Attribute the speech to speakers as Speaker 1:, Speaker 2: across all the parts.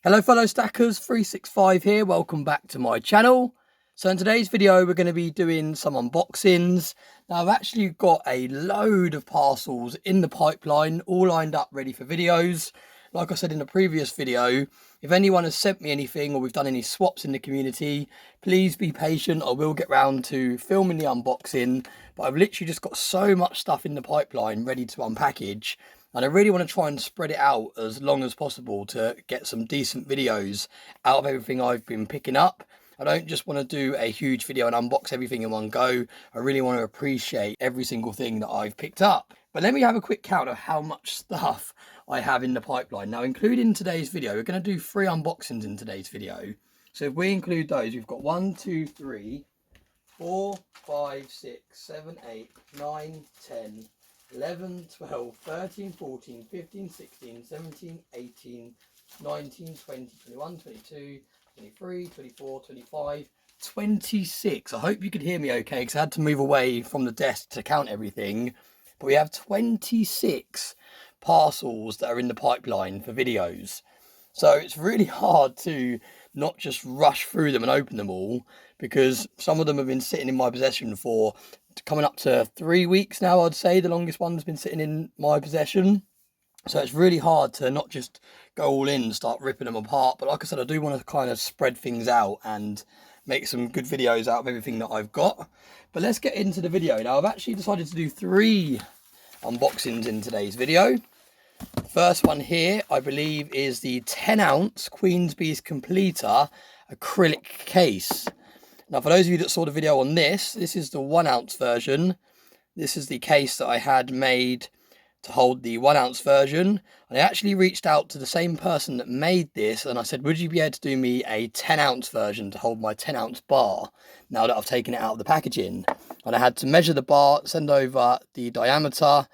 Speaker 1: Hello fellow stackers, 365 here, welcome back to my channel. So in today's video we're going to be doing some unboxings. Now I've actually got a load of parcels in the pipeline, all lined up ready for videos. Like I said in the previous video, if anyone has sent me anything or we've done any swaps in the community, please be patient, I will get round to filming the unboxing. But I've literally just got so much stuff in the pipeline ready to unpackage. And I really want to try and spread it out as long as possible to get some decent videos out of everything I've been picking up. I don't just want to do a huge video and unbox everything in one go. I really want to appreciate every single thing that I've picked up. But let me have a quick count of how much stuff I have in the pipeline. Now, including today's video, we're going to do 3 unboxings in today's video. So if we include those, we've got 1, 2, 3, 4, 5, 6, 7, 8, 9, 10, 11, 12, 13, 14, 15, 16, 17, 18, 19, 20, 21, 22, 23, 24, 25, 26. I hope you could hear me okay, because I had to move away from the desk to count everything. But we have 26 parcels that are in the pipeline for videos. So it's really hard to not just rush through them and open them all, because some of them have been sitting in my possession for coming up to 3 weeks now. I'd say the longest one's been sitting in my possession. So it's really hard to not just go all in and start ripping them apart. But like I said, I do want to kind of spread things out and make some good videos out of everything that I've got. But let's get into the video. Now, I've actually decided to do 3 unboxings in today's video. The first one here, I believe, is the 10-ounce Queen's Beast Completer acrylic case. Now, for those of you that saw the video on this is the 1-ounce version. This is the case that I had made to hold the 1-ounce version. And I actually reached out to the same person that made this, and I said, would you be able to do me a 10-ounce version to hold my 10-ounce bar now that I've taken it out of the packaging? And I had to measure the bar, send over the diameter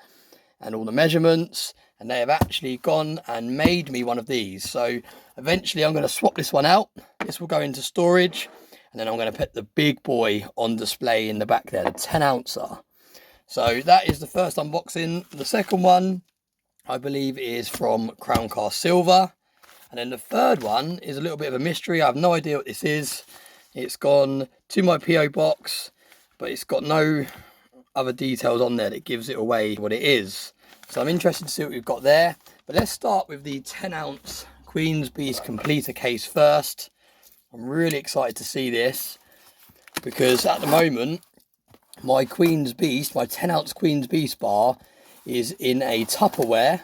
Speaker 1: and all the measurements, and they have actually gone and made me one of these. So eventually I'm going to swap this one out. This will go into storage. And then I'm going to put the big boy on display in the back there, the 10-ouncer. So that is the first unboxing. The second one, I believe, is from Crown Cast Silver. And then the third one is a little bit of a mystery. I have no idea what this is. It's gone to my PO box, but it's got no other details on there that gives it away what it is. So I'm interested to see what we've got there. But let's start with the 10-ounce Queen's Beast Completer case first. I'm really excited to see this, because at the moment my Queen's Beast, my 10-ounce Queen's Beast bar, is in a Tupperware,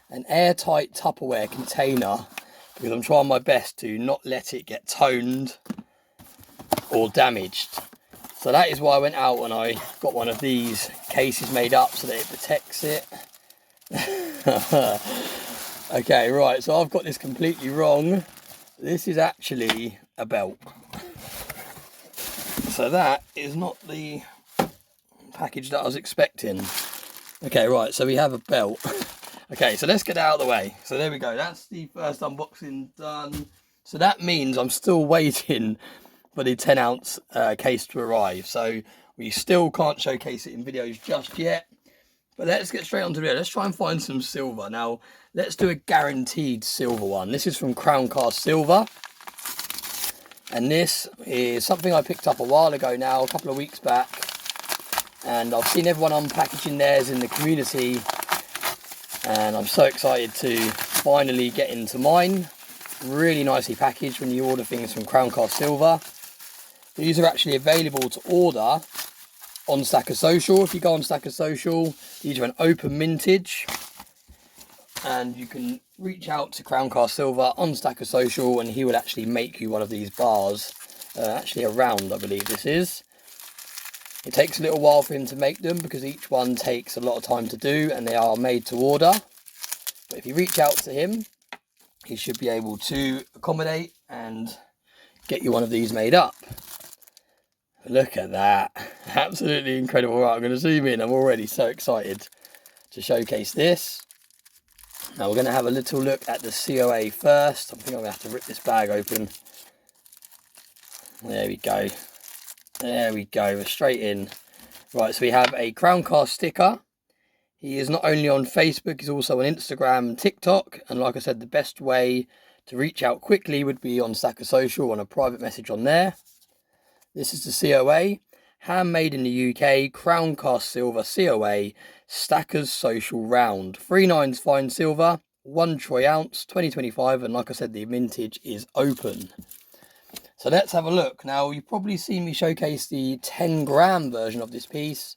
Speaker 1: an airtight Tupperware container, because I'm trying my best to not let it get toned or damaged. So that is why I went out and I got one of these cases made up so that it protects it. Okay, right, so I've got this completely wrong. This is actually a belt. So that is not the package that I was expecting. Okay, right, so we have a belt. Okay, so let's get it out of the way. So there we go, that's the first unboxing done. So that means I'm still waiting for the 10-ounce case to arrive. So we still can't showcase it in videos just yet. But let's get straight onto it. Let's try and find some silver. Now, let's do a guaranteed silver one. This is from Crown Cast Silver. And this is something I picked up a while ago now, a couple of weeks back. And I've seen everyone unpackaging theirs in the community. And I'm so excited to finally get into mine. Really nicely packaged when you order things from Crown Cast Silver. These are actually available to order on Stacker Social. If you go on Stacker Social, these are an open mintage, and you can reach out to Crown Cast Silver on Stacker Social and he will actually make you one of these bars. Actually a round, I believe this is. It takes a little while for him to make them because each one takes a lot of time to do and they are made to order. But if you reach out to him, he should be able to accommodate and get you one of these made up. Look at that, absolutely incredible. Right, I'm going to zoom in. I'm already so excited to showcase this. Now we're going to have a little look at the COA first. I think I'm going to have to rip this bag open. There we go. There we go, we're straight in. Right, so we have a Crown Cast sticker. He is not only on Facebook, he's also on Instagram and TikTok. And like I said, the best way to reach out quickly would be on Stacker Social, on a private message on there. This is the COA, handmade in the UK, crown cast silver COA, Stackers Social round. 3 nines fine silver, 1 troy ounce, 2025. And like I said, the mintage is open. So let's have a look. Now, you've probably seen me showcase the 10-gram version of this piece.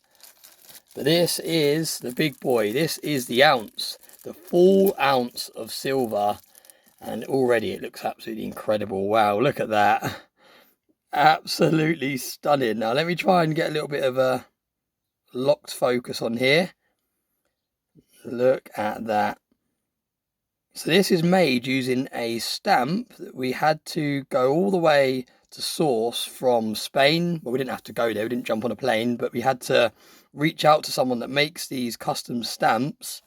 Speaker 1: But this is the big boy. This is the ounce. The full ounce of silver. And already it looks absolutely incredible. Wow, look at that. Absolutely stunning. Now, let me try and get a little bit of a locked focus on here. Look at that. So this is made using a stamp that we had to go all the way to source from Spain. Well, we didn't have to go there, we didn't jump on a plane, but we had to reach out to someone that makes these custom stamps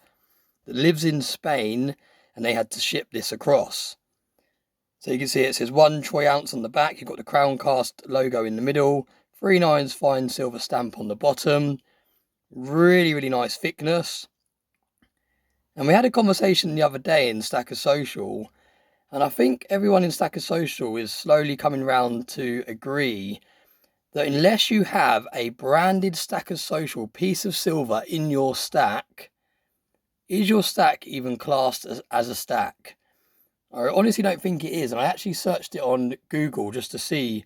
Speaker 1: that lives in Spain, and they had to ship this across. So you can see it says 1 troy ounce on the back. You've got the crown cast logo in the middle, 3 nines fine silver stamp on the bottom. Really, really nice thickness. And we had a conversation the other day in Stacker Social, and I think everyone in Stacker Social is slowly coming round to agree that unless you have a branded Stacker Social piece of silver in your stack, is your stack even classed as a stack? I honestly don't think it is, and I actually searched it on Google just to see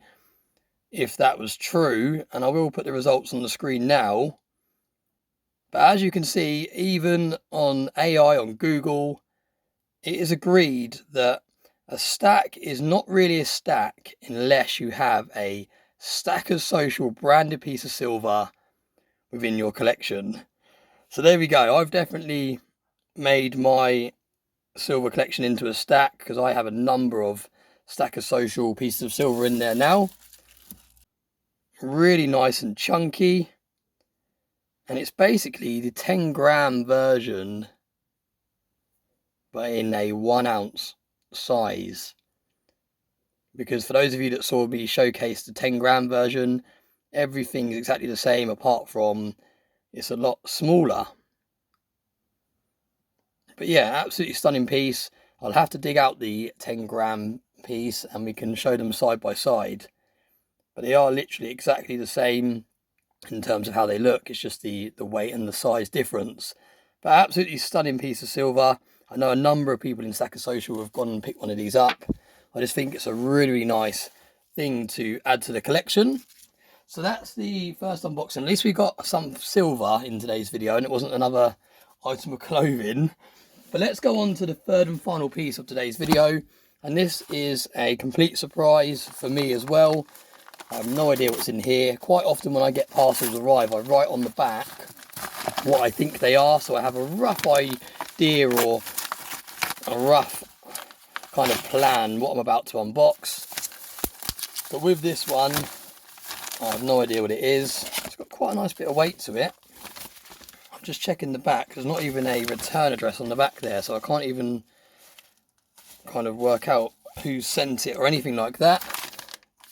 Speaker 1: if that was true, and I will put the results on the screen now. But as you can see, even on AI on Google, it is agreed that a stack is not really a stack unless you have a Stacker Social branded piece of silver within your collection. So there we go. I've definitely made my silver collection into a stack because I have a number of Stacker Social pieces of silver in there now. Really nice and chunky. And it's basically the 10-gram version, but in a 1 ounce size. Because for those of you that saw me showcase the 10-gram version, everything is exactly the same apart from it's a lot smaller. But yeah, absolutely stunning piece. I'll have to dig out the 10-gram piece and we can show them side by side. But they are literally exactly the same in terms of how they look. It's just the weight and the size difference. But absolutely stunning piece of silver. I know a number of people in Stacker Social have gone and picked one of these up. I just think it's a really, really nice thing to add to the collection. So that's the first unboxing. At least we got some silver in today's video and it wasn't another item of clothing. But let's go on to the third and final piece of today's video. And this is a complete surprise for me as well. I have no idea what's in here. Quite often when I get parcels arrive, I write on the back what I think they are, so I have a rough idea or a rough kind of plan what I'm about to unbox. But with this one, I have no idea what it is. It's got quite a nice bit of weight to it. I'm just checking the back. There's not even a return address on the back there, so I can't even kind of work out who sent it or anything like that.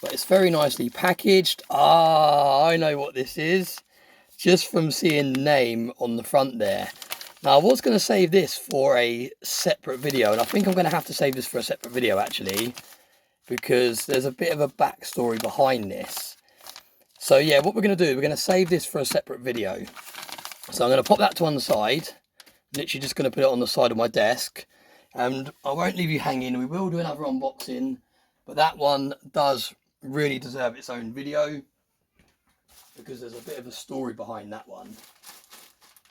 Speaker 1: But it's very nicely packaged. Ah, I know what this is, just from seeing the name on the front there. Now, I was going to save this for a separate video, and I think I'm going to have to save this for a separate video, actually, because there's a bit of a backstory behind this. So, yeah, what we're going to do, we're going to save this for a separate video. So I'm going to pop that to one side, literally just going to put it on the side of my desk, and I won't leave you hanging. We will do another unboxing, but that one does really deserve its own video because there's a bit of a story behind that one.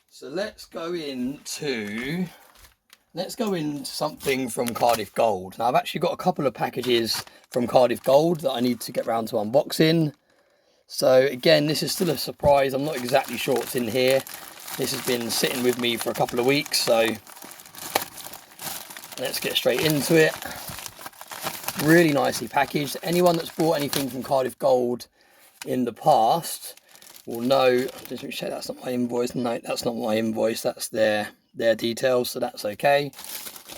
Speaker 1: So let's go into something from Cardiff Gold. Now I've actually got a couple of packages from Cardiff Gold that I need to get round to unboxing. So again, this is still a surprise. I'm not exactly sure what's in here. This has been sitting with me for a couple of weeks, so let's get straight into it. Really nicely packaged. Anyone that's bought anything from Cardiff Gold in the past will know. Just check that's not my invoice. No, that's not my invoice. That's their details, so that's okay.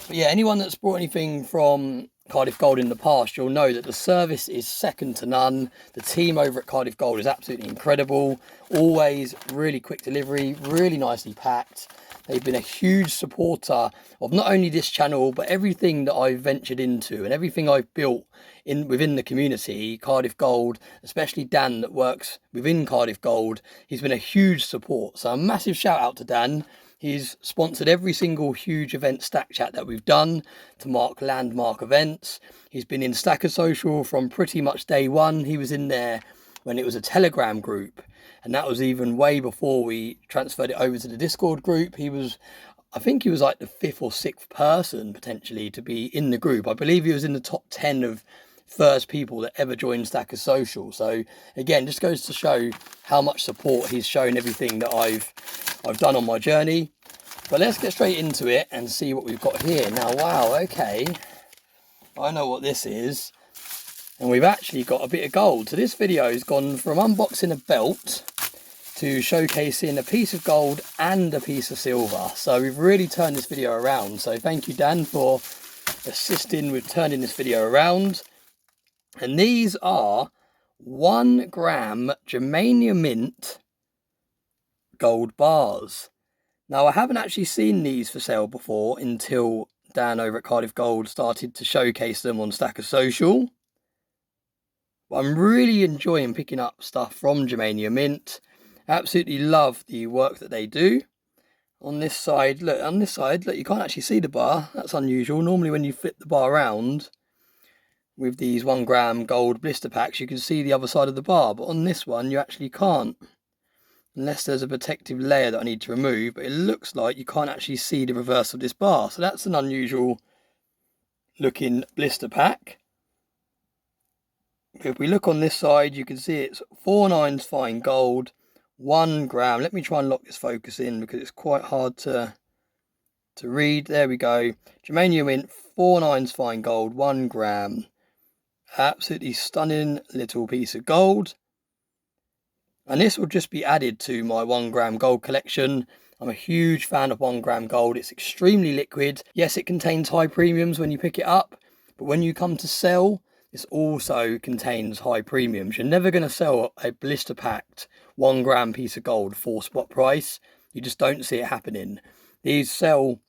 Speaker 1: But yeah, anyone that's bought anything from Cardiff Gold in the past, you'll know that the service is second to none. The team over at Cardiff Gold is absolutely incredible. Always really quick delivery, really nicely packed. They've been a huge supporter of not only this channel, but everything that I've ventured into and everything I've built within the community. Cardiff Gold, especially Dan that works within Cardiff Gold, he's been a huge support. So a massive shout out to Dan. He's sponsored every single huge event stack chat that we've done to mark landmark events. He's been in Stacker Social from pretty much day one. He was in there when it was a Telegram group, and that was even way before we transferred it over to the Discord group. I think he was like the 5th or 6th person potentially to be in the group. I believe he was in the top 10 of first people that ever joined Stacker Social. So again, just goes to show how much support he's shown everything that I've done on my journey. But let's get straight into it and see what we've got here. Now, wow, okay, I know what this is. And we've actually got a bit of gold. So this video has gone from unboxing a belt to showcasing a piece of gold and a piece of silver. So we've really turned this video around. So thank you, Dan, for assisting with turning this video around. And these are 1 gram germanium mint gold bars. Now, I haven't actually seen these for sale before until Dan over at Cardiff Gold started to showcase them on Stacker Social. But I'm really enjoying picking up stuff from Germanium Mint. Absolutely love the work that they do. On this side, look, you can't actually see the bar. That's unusual. Normally when you flip the bar around with these 1 gram gold blister packs, you can see the other side of the bar. But on this one, you actually can't. Unless there's a protective layer that I need to remove, but it looks like you can't actually see the reverse of this bar. So that's an unusual looking blister pack. If we look on this side, you can see it's 4/9 fine gold, 1 gram. Let me try and lock this focus in because it's quite hard to read. There we go. Germanium mint, 4/9 fine gold, 1 gram. Absolutely stunning little piece of gold. And this will just be added to my 1 gram gold collection. I'm a huge fan of 1 gram gold. It's extremely liquid. Yes, it contains high premiums when you pick it up, but when you come to sell, this also contains high premiums. You're never going to sell a blister packed 1 gram piece of gold for spot price. You just don't see it happening. These sell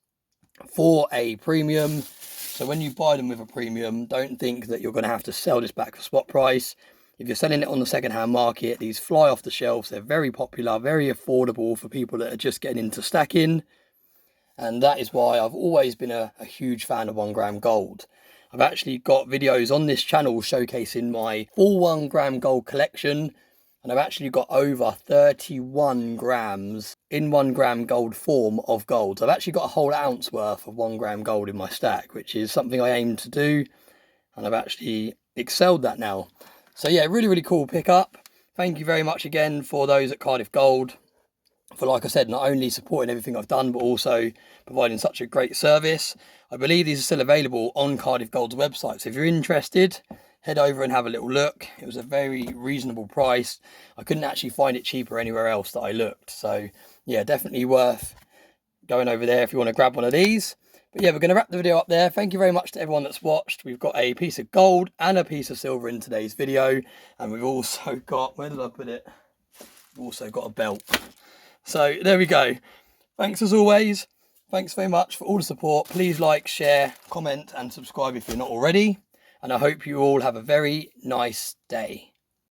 Speaker 1: for a premium. So when you buy them with a premium, don't think that you're going to have to sell this back for spot price. If you're selling it on the second-hand market, these fly off the shelves. They're very popular, very affordable for people that are just getting into stacking. And that is why I've always been a huge fan of 1 gram gold. I've actually got videos on this channel showcasing my full 1 gram gold collection. And I've actually got over 31 grams in 1 gram gold form of gold. So I've actually got a whole ounce worth of 1 gram gold in my stack, which is something I aim to do. And I've actually excelled that now. So yeah, really, really cool pickup. Thank you very much again for those at Cardiff Gold for, like I said, not only supporting everything I've done, but also providing such a great service. I believe these are still available on Cardiff Gold's website. So if you're interested, head over and have a little look. It was a very reasonable price. I couldn't actually find it cheaper anywhere else that I looked. So yeah, definitely worth going over there if you want to grab one of these. But yeah, we're going to wrap the video up there. Thank you very much to everyone that's watched. We've got a piece of gold and a piece of silver in today's video. And we've also got, where did I put it? We've also got a belt. So there we go. Thanks as always. Thanks very much for all the support. Please like, share, comment and subscribe if you're not already. And I hope you all have a very nice day.